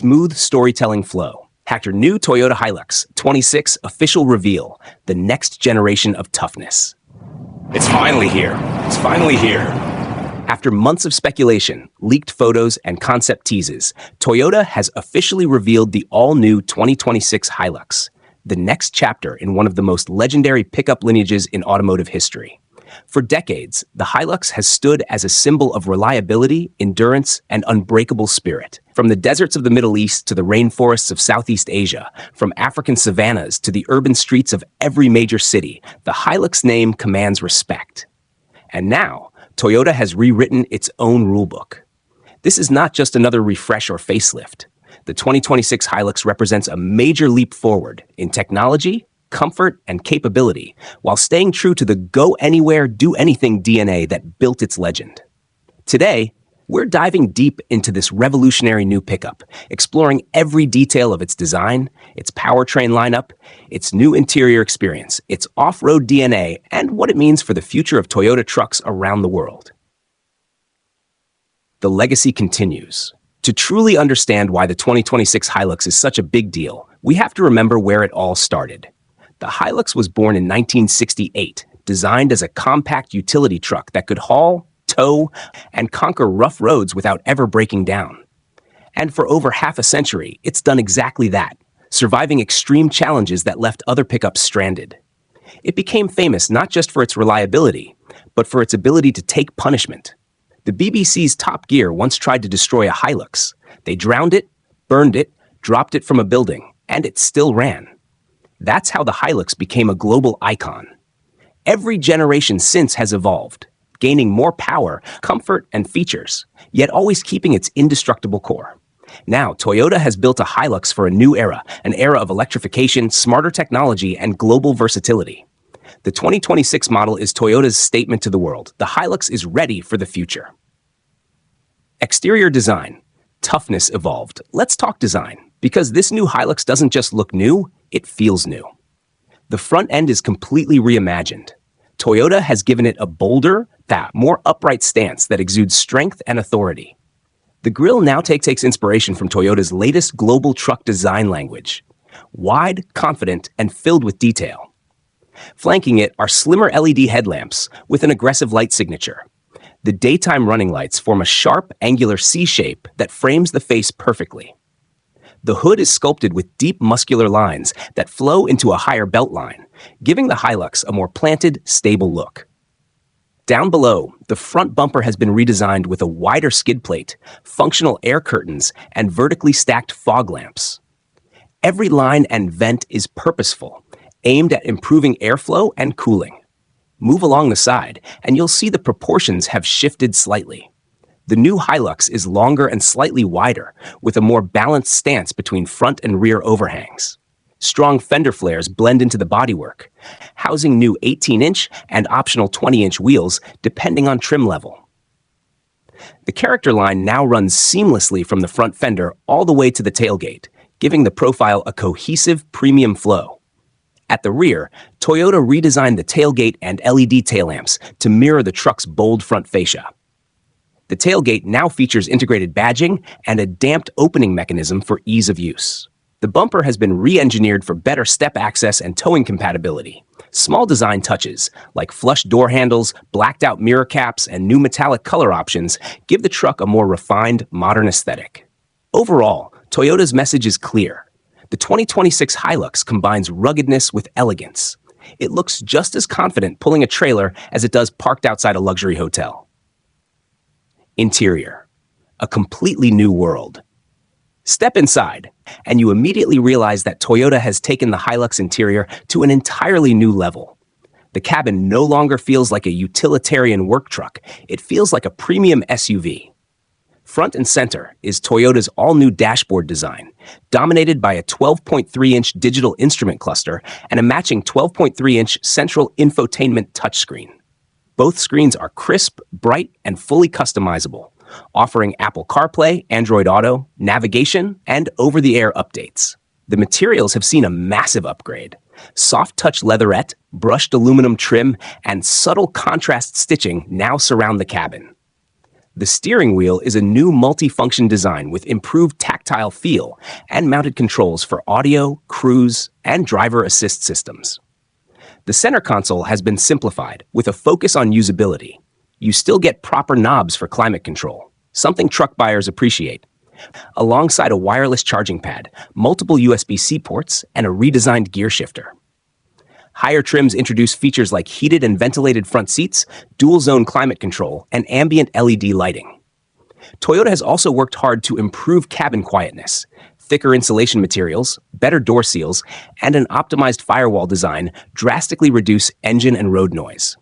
smooth storytelling flow. After new Toyota Hilux 26 official reveal, the next generation of toughness. It's finally here. It's finally here. After months of speculation, leaked photos, and concept teases, Toyota has officially revealed the all-new 2026 Hilux, the next chapter in one of the most legendary pickup lineages in automotive history. For decades, the Hilux has stood as a symbol of reliability, endurance, and unbreakable spirit. From the deserts of the Middle East to the rainforests of Southeast Asia, from African savannas to the urban streets of every major city, the Hilux name commands respect. And now, Toyota has rewritten its own rulebook. This is not just another refresh or facelift. The 2026 Hilux represents a major leap forward in technology, comfort, and capability, while staying true to the go-anywhere, do-anything DNA that built its legend. Today, we're diving deep into this revolutionary new pickup, exploring every detail of its design, its powertrain lineup, its new interior experience, its off-road DNA, and what it means for the future of Toyota trucks around the world. The legacy continues. To truly understand why the 2026 Hilux is such a big deal, we have to remember where it all started. The Hilux was born in 1968, designed as a compact utility truck that could haul, tow, and conquer rough roads without ever breaking down. And for over half a century, it's done exactly that, surviving extreme challenges that left other pickups stranded. It became famous not just for its reliability, but for its ability to take punishment. The BBC's Top Gear once tried to destroy a Hilux. They drowned it, burned it, dropped it from a building, and it still ran. That's how the Hilux became a global icon. Every generation since has evolved, gaining more power, comfort, and features, yet always keeping its indestructible core. Now, Toyota has built a Hilux for a new era, an era of electrification, smarter technology, and global versatility. The 2026 model is Toyota's statement to the world. The Hilux is ready for the future. Exterior design. Toughness evolved. Let's talk design, because this new Hilux doesn't just look new, it feels new. The front end is completely reimagined. Toyota has given it a bolder, more upright stance that exudes strength and authority. The grille now takes inspiration from Toyota's latest global truck design language. Wide, confident, and filled with detail. Flanking it are slimmer LED headlamps with an aggressive light signature. The daytime running lights form a sharp, angular C shape that frames the face perfectly. The hood is sculpted with deep muscular lines that flow into a higher belt line, giving the Hilux a more planted, stable look. Down below, the front bumper has been redesigned with a wider skid plate, functional air curtains, and vertically stacked fog lamps. Every line and vent is purposeful, aimed at improving airflow and cooling. Move along the side, and you'll see the proportions have shifted slightly. The new Hilux is longer and slightly wider, with a more balanced stance between front and rear overhangs. Strong fender flares blend into the bodywork, housing new 18-inch and optional 20-inch wheels depending on trim level. The character line now runs seamlessly from the front fender all the way to the tailgate, giving the profile a cohesive premium flow. At the rear, Toyota redesigned the tailgate and LED tail lamps to mirror the truck's bold front fascia. The tailgate now features integrated badging and a damped opening mechanism for ease of use. The bumper has been re-engineered for better step access and towing compatibility. Small design touches, like flush door handles, blacked-out mirror caps, and new metallic color options, give the truck a more refined, modern aesthetic. Overall, Toyota's message is clear. The 2026 Hilux combines ruggedness with elegance. It looks just as confident pulling a trailer as it does parked outside a luxury hotel. Interior. A completely new world. Step inside, and you immediately realize that Toyota has taken the Hilux interior to an entirely new level. The cabin no longer feels like a utilitarian work truck. It feels like a premium SUV. Front and center is Toyota's all-new dashboard design, dominated by a 12.3-inch digital instrument cluster and a matching 12.3-inch central infotainment touchscreen. Both screens are crisp, bright, and fully customizable, offering Apple CarPlay, Android Auto, navigation, and over-the-air updates. The materials have seen a massive upgrade. Soft-touch leatherette, brushed aluminum trim, and subtle contrast stitching now surround the cabin. The steering wheel is a new multi-function design with improved tactile feel and mounted controls for audio, cruise, and driver assist systems. The center console has been simplified with a focus on usability. You still get proper knobs for climate control, something truck buyers appreciate, alongside a wireless charging pad, multiple USB-C ports, and a redesigned gear shifter. Higher trims introduce features like heated and ventilated front seats, dual-zone climate control, and ambient LED lighting. Toyota has also worked hard to improve cabin quietness. Thicker insulation materials, better door seals, and an optimized firewall design drastically reduce engine and road noise.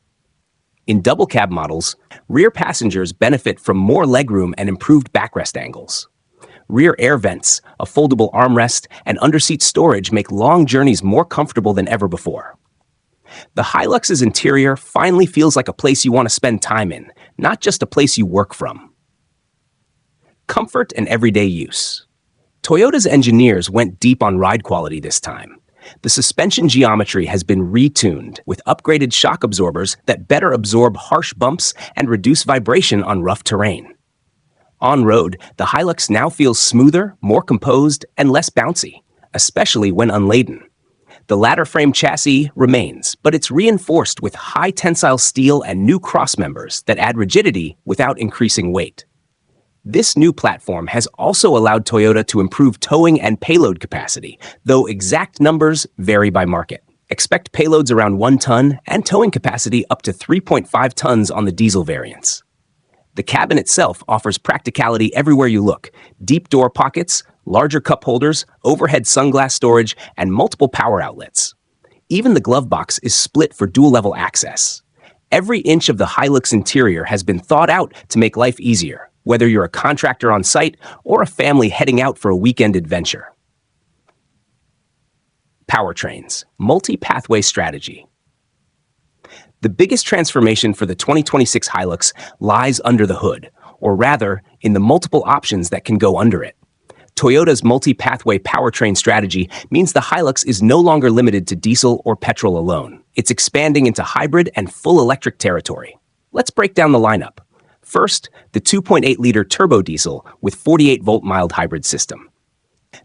In double cab models, rear passengers benefit from more legroom and improved backrest angles. Rear air vents, a foldable armrest, and underseat storage make long journeys more comfortable than ever before. The Hilux's interior finally feels like a place you want to spend time in, not just a place you work from. Comfort and everyday use. Toyota's engineers went deep on ride quality this time. The suspension geometry has been retuned with upgraded shock absorbers that better absorb harsh bumps and reduce vibration on rough terrain. On-road, the Hilux now feels smoother, more composed, and less bouncy, especially when unladen. The ladder frame chassis remains, but it's reinforced with high tensile steel and new cross members that add rigidity without increasing weight. This new platform has also allowed Toyota to improve towing and payload capacity, though exact numbers vary by market. Expect payloads around 1 ton and towing capacity up to 3.5 tons on the diesel variants. The cabin itself offers practicality everywhere you look: deep door pockets, larger cup holders, overhead sunglass storage, and multiple power outlets. Even the glove box is split for dual-level access. Every inch of the Hilux interior has been thought out to make life easier, whether you're a contractor on site or a family heading out for a weekend adventure. Powertrains, multi-pathway strategy. The biggest transformation for the 2026 Hilux lies under the hood, or rather, in the multiple options that can go under it. Toyota's multi-pathway powertrain strategy means the Hilux is no longer limited to diesel or petrol alone. It's expanding into hybrid and full electric territory. Let's break down the lineup. First, the 2.8-liter turbo diesel with 48-volt mild hybrid system.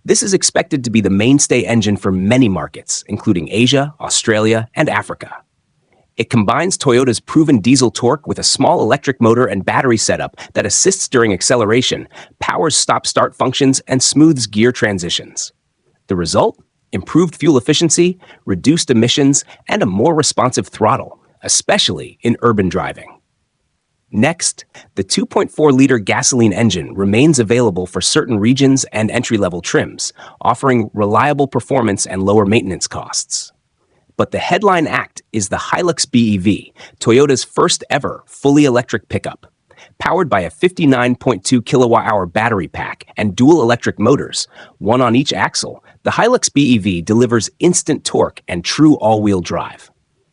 This is expected to be the mainstay engine for many markets, including Asia, Australia, and Africa. It combines Toyota's proven diesel torque with a small electric motor and battery setup that assists during acceleration, powers stop-start functions, and smooths gear transitions. The result? Improved fuel efficiency, reduced emissions, and a more responsive throttle, especially in urban driving. Next, the 2.4-liter gasoline engine remains available for certain regions and entry-level trims, offering reliable performance and lower maintenance costs. But the headline act is the Hilux BEV, Toyota's first ever fully electric pickup. Powered by a 59.2 kilowatt-hour battery pack and dual electric motors, one on each axle, the Hilux BEV delivers instant torque and true all-wheel drive.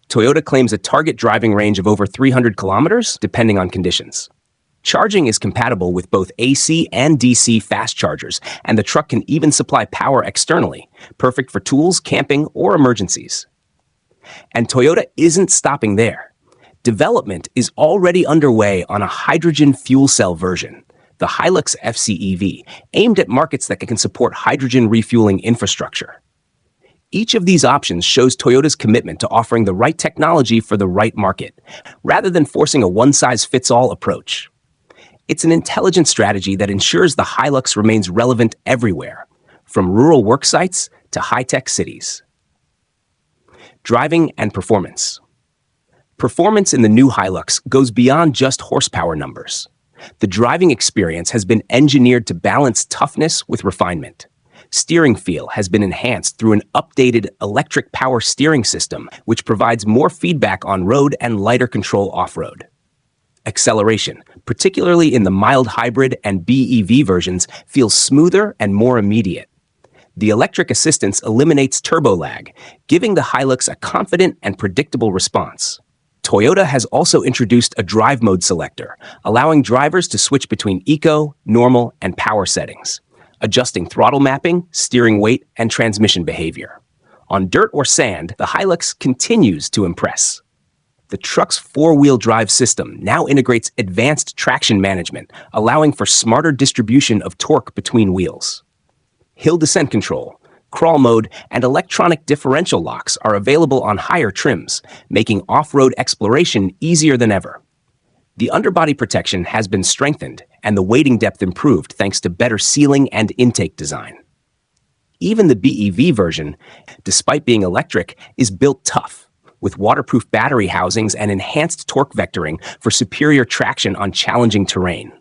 Toyota claims a target driving range of over 300 kilometers, depending on conditions. Charging is compatible with both AC and DC fast chargers, and the truck can even supply power externally, perfect for tools, camping, or emergencies. And Toyota isn't stopping there. Development is already underway on a hydrogen fuel cell version, the Hilux FCEV, aimed at markets that can support hydrogen refueling infrastructure. Each of these options shows Toyota's commitment to offering the right technology for the right market, rather than forcing a one-size-fits-all approach. It's an intelligent strategy that ensures the Hilux remains relevant everywhere, from rural work sites to high-tech cities. Driving and performance. Performance in the new Hilux goes beyond just horsepower numbers. The driving experience has been engineered to balance toughness with refinement. Steering feel has been enhanced through an updated electric power steering system, which provides more feedback on road and lighter control off-road. Acceleration, particularly in the mild hybrid and BEV versions, feels smoother and more immediate. The electric assistance eliminates turbo lag, giving the Hilux a confident and predictable response. Toyota has also introduced a drive mode selector, allowing drivers to switch between eco, normal, and power settings, adjusting throttle mapping, steering weight, and transmission behavior. On dirt or sand, the Hilux continues to impress. The truck's four-wheel drive system now integrates advanced traction management, allowing for smarter distribution of torque between wheels. Hill descent control, crawl mode, and electronic differential locks are available on higher trims, making off-road exploration easier than ever. The underbody protection has been strengthened and the wading depth improved thanks to better sealing and intake design. Even the BEV version, despite being electric, is built tough, with waterproof battery housings and enhanced torque vectoring for superior traction on challenging terrain.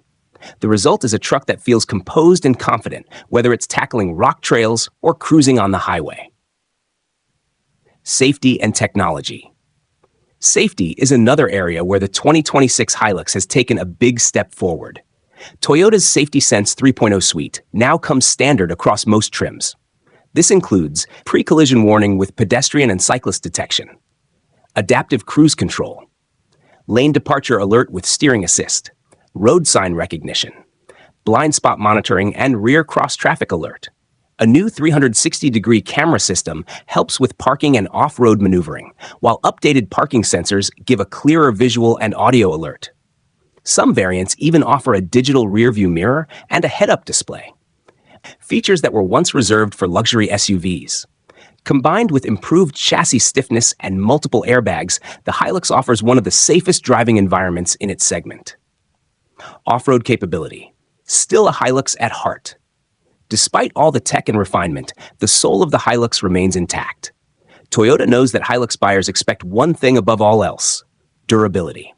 The result is a truck that feels composed and confident, whether it's tackling rock trails or cruising on the highway. Safety and technology. Safety is another area where the 2026 Hilux has taken a big step forward. Toyota's Safety Sense 3.0 suite now comes standard across most trims. This includes pre-collision warning with pedestrian and cyclist detection, adaptive cruise control, lane departure alert with steering assist, road sign recognition, blind spot monitoring, and rear cross-traffic alert. A new 360-degree camera system helps with parking and off-road maneuvering, while updated parking sensors give a clearer visual and audio alert. Some variants even offer a digital rearview mirror and a head-up display, features that were once reserved for luxury SUVs. Combined with improved chassis stiffness and multiple airbags, the Hilux offers one of the safest driving environments in its segment. Off-road capability. Still a Hilux at heart. Despite all the tech and refinement, the soul of the Hilux remains intact. Toyota knows that Hilux buyers expect one thing above all else: durability.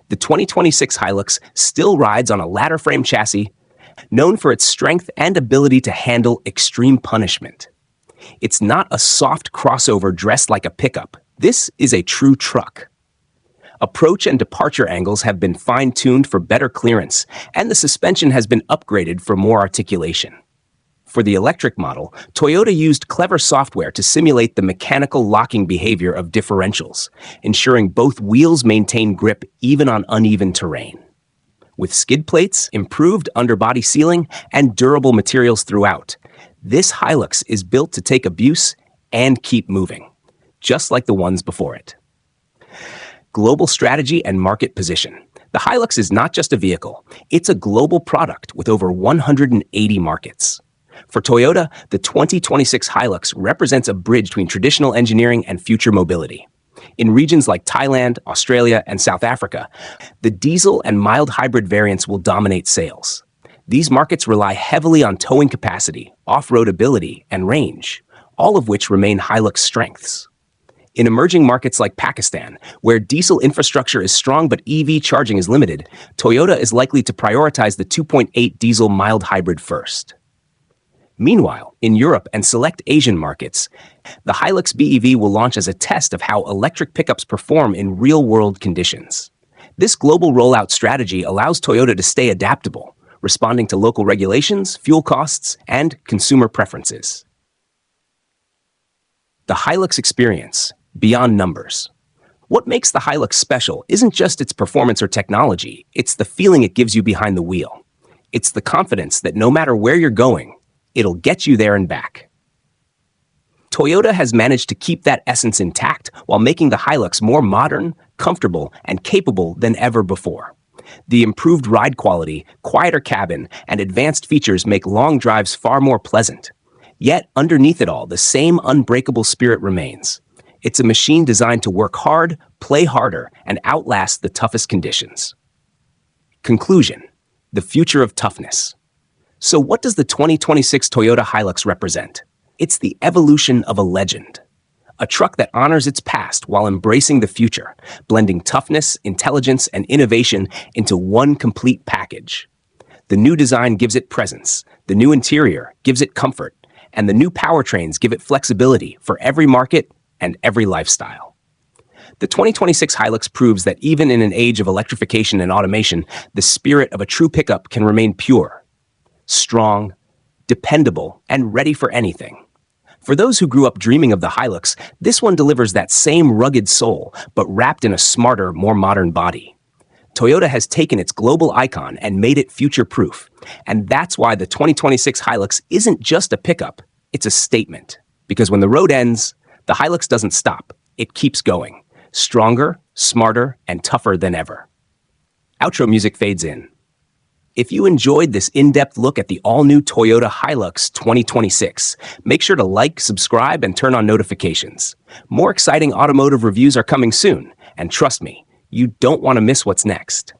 The 2026 Hilux still rides on a ladder frame chassis, known for its strength and ability to handle extreme punishment. It's not a soft crossover dressed like a pickup. This is a true truck. Approach and departure angles have been fine-tuned for better clearance, and the suspension has been upgraded for more articulation. For the electric model, Toyota used clever software to simulate the mechanical locking behavior of differentials, ensuring both wheels maintain grip even on uneven terrain. With skid plates, improved underbody sealing, and durable materials throughout, this Hilux is built to take abuse and keep moving, just like the ones before it. Global strategy and market position. The Hilux is not just a vehicle, it's a global product with over 180 markets. For Toyota, the 2026 Hilux represents a bridge between traditional engineering and future mobility. In regions like Thailand, Australia, and South Africa, the diesel and mild hybrid variants will dominate sales. These markets rely heavily on towing capacity, off-road ability, and range, all of which remain Hilux strengths. In emerging markets like Pakistan, where diesel infrastructure is strong but EV charging is limited, Toyota is likely to prioritize the 2.8 diesel mild hybrid first. Meanwhile, in Europe and select Asian markets, the Hilux BEV will launch as a test of how electric pickups perform in real-world conditions. This global rollout strategy allows Toyota to stay adaptable, responding to local regulations, fuel costs, and consumer preferences. The Hilux experience, beyond numbers. What makes the Hilux special isn't just its performance or technology, it's the feeling it gives you behind the wheel. It's the confidence that no matter where you're going, it'll get you there and back. Toyota has managed to keep that essence intact while making the Hilux more modern, comfortable, and capable than ever before. The improved ride quality, quieter cabin, and advanced features make long drives far more pleasant. Yet, underneath it all, the same unbreakable spirit remains. It's a machine designed to work hard, play harder, and outlast the toughest conditions. Conclusion: the future of toughness. So what does the 2026 Toyota Hilux represent? It's the evolution of a legend. A truck that honors its past while embracing the future, blending toughness, intelligence, and innovation into one complete package. The new design gives it presence, the new interior gives it comfort, and the new powertrains give it flexibility for every market and every lifestyle. The 2026 Hilux proves that even in an age of electrification and automation, the spirit of a true pickup can remain pure, strong, dependable, and ready for anything. For those who grew up dreaming of the Hilux, this one delivers that same rugged soul, but wrapped in a smarter, more modern body. Toyota has taken its global icon and made it future-proof. And that's why the 2026 Hilux isn't just a pickup, it's a statement. Because when the road ends, the Hilux doesn't stop, it keeps going. stronger, smarter, and tougher than ever. Outro music fades in. If you enjoyed this in-depth look at the all-new Toyota Hilux 2026, make sure to like, subscribe, and turn on notifications. More exciting automotive reviews are coming soon, and trust me, you don't want to miss what's next.